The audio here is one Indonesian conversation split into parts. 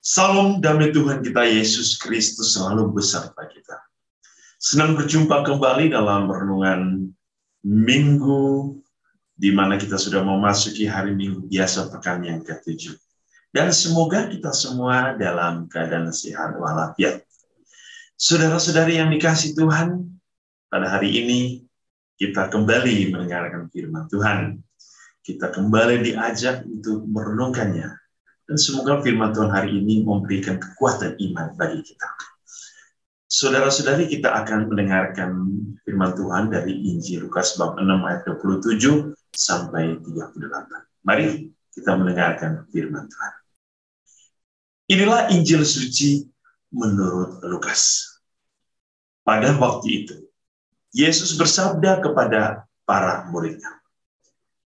Salam damai Tuhan kita Yesus Kristus selalu beserta kita. Senang berjumpa kembali dalam renungan Minggu, di mana kita sudah memasuki hari Minggu biasa pekan yang ke-7. Dan semoga kita semua dalam keadaan sehat walafiat. Saudara-saudari yang dikasihi Tuhan, pada hari ini kita kembali mendengarkan firman Tuhan. Kita kembali diajak untuk merenungkannya. Dan semoga firman Tuhan hari ini memberikan kekuatan iman bagi kita. Saudara-saudari, kita akan mendengarkan firman Tuhan dari Injil Lukas bab 6 ayat 27 sampai 38. Mari kita mendengarkan firman Tuhan. Inilah Injil suci menurut Lukas. Pada waktu itu, Yesus bersabda kepada para muridnya,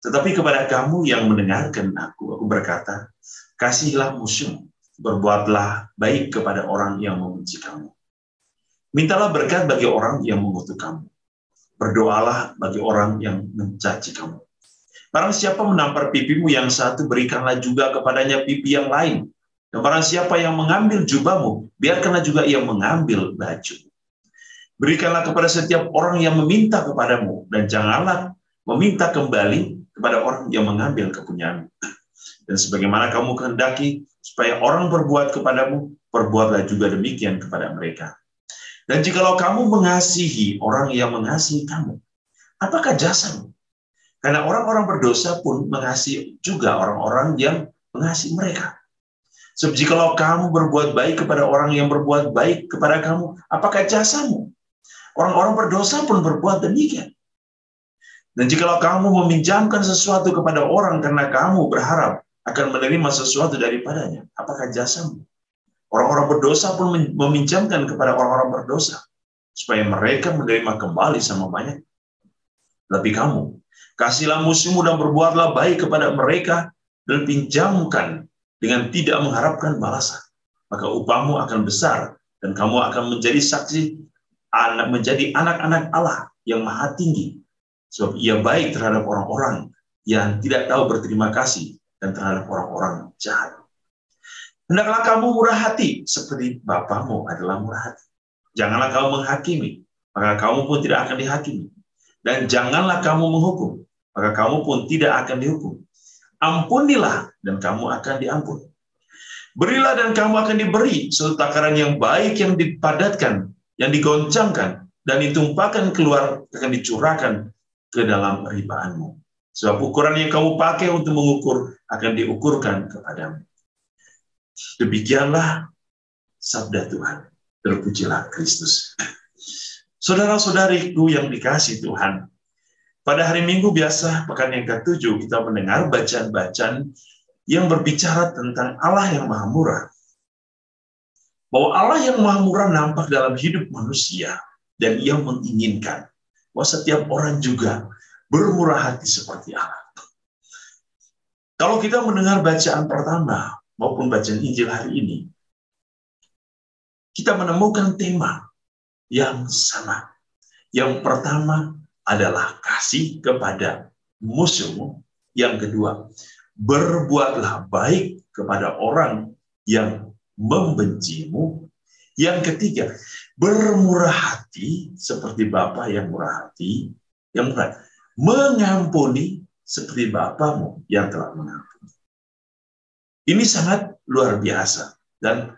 "Tetapi kepada kamu yang mendengarkan aku berkata, kasihilah musuhmu, berbuatlah baik kepada orang yang membenci kamu. Mintalah berkat bagi orang yang mengutuk kamu. Berdoalah bagi orang yang mencaci kamu. Barang siapa menampar pipimu yang satu, berikanlah juga kepadanya pipi yang lain. Dan barang siapa yang mengambil jubahmu, biarkanlah juga ia mengambil baju. Berikanlah kepada setiap orang yang meminta kepadamu, dan janganlah meminta kembali kepada orang yang mengambil kepunyaanmu. Dan sebagaimana kamu kehendaki supaya orang berbuat kepadamu, perbuatlah juga demikian kepada mereka. Dan jikalau kamu mengasihi orang yang mengasihi kamu, apakah jasamu? Karena orang-orang berdosa pun mengasihi juga orang-orang yang mengasihi mereka. Sebab jikalau kamu berbuat baik kepada orang yang berbuat baik kepada kamu, apakah jasamu? Orang-orang berdosa pun berbuat demikian. Dan jikalau kamu meminjamkan sesuatu kepada orang karena kamu berharap akan menerima sesuatu daripadanya, apakah jasamu? Orang-orang berdosa pun meminjamkan kepada orang-orang berdosa, supaya mereka menerima kembali sama banyak. Tapi kamu, kasihlah musuhmu dan berbuatlah baik kepada mereka, dan pinjamkan dengan tidak mengharapkan balasan. Maka upahmu akan besar, dan kamu akan menjadi saksi, menjadi anak-anak Allah yang maha tinggi. Sebab ia baik terhadap orang-orang yang tidak tahu berterima kasih, dan terhadap orang-orang jahat. Hendaklah kamu murah hati, seperti Bapamu adalah murah hati. Janganlah kamu menghakimi, maka kamu pun tidak akan dihakimi. Dan janganlah kamu menghukum, maka kamu pun tidak akan dihukum. Ampunilah, dan kamu akan diampuni. Berilah, dan kamu akan diberi, suatu takaran yang baik, yang dipadatkan, yang digoncangkan, dan ditumpahkan keluar, akan dicurahkan ke dalam ribaanmu. Sebab ukuran yang kamu pakai untuk mengukur akan diukurkan kepadamu. Demikianlah sabda Tuhan. Terpujilah Kristus. Saudara-saudariku yang dikasihi Tuhan, pada hari Minggu biasa, pekan yang ke-7, kita mendengar bacaan-bacaan yang berbicara tentang Allah yang Maha Murah. Bahwa Allah yang Maha Murah nampak dalam hidup manusia, dan Ia menginginkan bahwa setiap orang juga bermurah hati seperti Allah. Kalau kita mendengar bacaan pertama maupun bacaan Injil hari ini, kita menemukan tema yang sama. Yang pertama adalah kasih kepada musuhmu. Yang kedua, berbuatlah baik kepada orang yang membencimu. Yang ketiga, bermurah hati seperti Bapa yang murah hati, yang murah, mengampuni seperti Bapamu yang telah mengampuni. Ini sangat luar biasa. Dan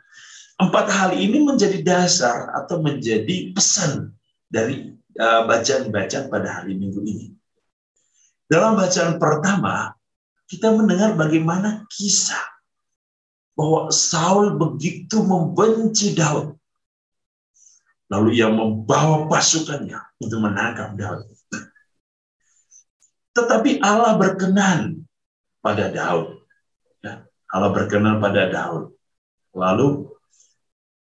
4 hal ini menjadi dasar atau menjadi pesan dari bacaan-bacaan pada hari Minggu ini. Dalam bacaan pertama, kita mendengar bagaimana kisah bahwa Saul begitu membenci Daud. Lalu ia membawa pasukannya untuk menangkap Daud. Tetapi Allah berkenan pada Daud. Allah berkenan pada Daud. Lalu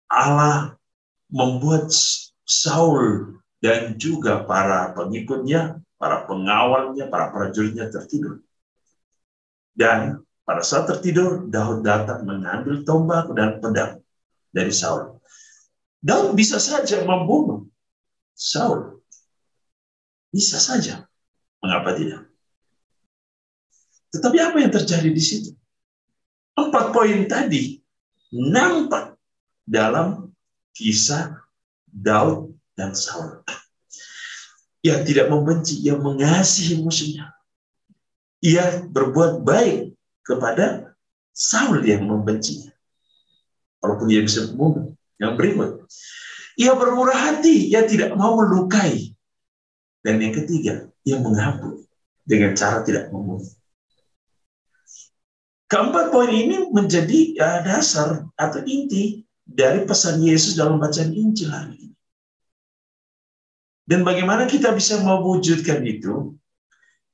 Allah membuat Saul dan juga para pengikutnya, para pengawalnya, para prajuritnya tertidur. Dan pada saat tertidur, Daud datang mengambil tombak dan pedang dari Saul. Daud bisa saja membunuh Saul. Bisa saja. Mengapa tidak? Tetapi apa yang terjadi di situ? 4 poin tadi nampak dalam kisah Daud dan Saul. Ia tidak membenci, ia mengasihi musuhnya. Ia berbuat baik kepada Saul yang membencinya. Walaupun ia bisa membunuh. Yang berikut, ia bermurah hati, ia tidak mau melukai. Dan yang ketiga, ia mengampuni dengan cara tidak membunuh. Keempat poin ini menjadi dasar atau inti dari pesan Yesus dalam bacaan Injil hari ini. Dan bagaimana kita bisa mewujudkan itu?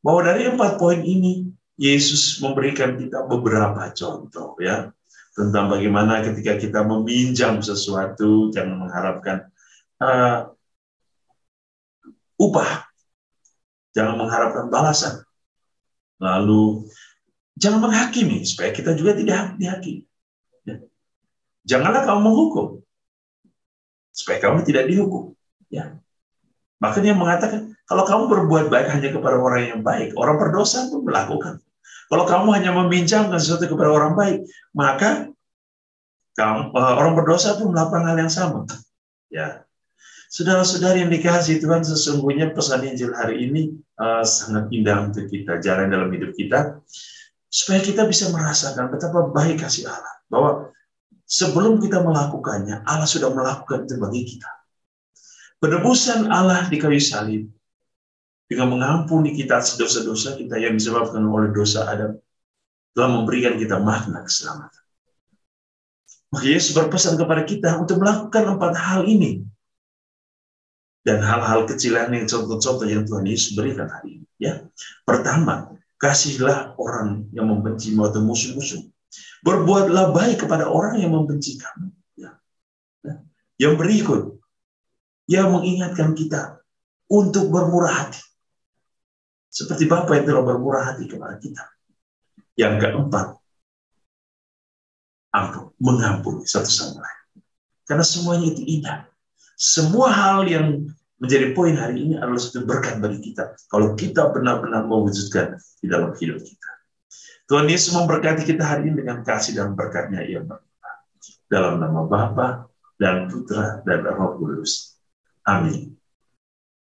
Bahwa dari 4 poin ini, Yesus memberikan kita beberapa contoh, ya, tentang bagaimana ketika kita meminjam sesuatu, jangan mengharapkan upah, jangan mengharapkan balasan. Lalu jangan menghakimi, supaya kita juga tidak dihakimi. Ya. Janganlah kamu menghukum, supaya kamu tidak dihukum. Ya. Bahkan yang mengatakan, kalau kamu berbuat baik hanya kepada orang yang baik, orang berdosa pun melakukan. Kalau kamu hanya meminjamkan sesuatu kepada orang baik, maka orang berdosa pun melakukan hal yang sama. Ya, saudara-saudari yang dikasihi Tuhan, sesungguhnya pesan Injil hari ini sangat indah untuk kita jalan dalam hidup kita, supaya kita bisa merasakan betapa baik kasih Allah. Bahwa sebelum kita melakukannya, Allah sudah melakukan itu bagi kita. Penebusan Allah di kayu salib dengan mengampuni kita dosa-dosa kita yang disebabkan oleh dosa Adam telah memberikan kita makna keselamatan. Maka Yesus berpesan kepada kita untuk melakukan 4 hal ini. Dan hal-hal kecilan yang contoh-contoh yang Tuhan Yesus berikan hari ini. Ya. Pertama, kasihilah orang yang membencimu atau musuh-musuh. Berbuatlah baik kepada orang yang membenci kamu. Ya. Yang berikut, ia mengingatkan kita untuk bermurah hati. Seperti Bapa yang telah bermurah hati kepada kita. Yang keempat, mengampuni satu sama lain. Karena semuanya itu indah. Semua hal yang menjadi poin hari ini adalah suatu berkat bagi kita. Kalau kita benar-benar mewujudkan di dalam hidup kita. Tuhan Yesus memberkati kita hari ini dengan kasih dan berkat-Nya yang berlimpah. Dalam nama Bapa dan Putra dan Roh Kudus. Amin.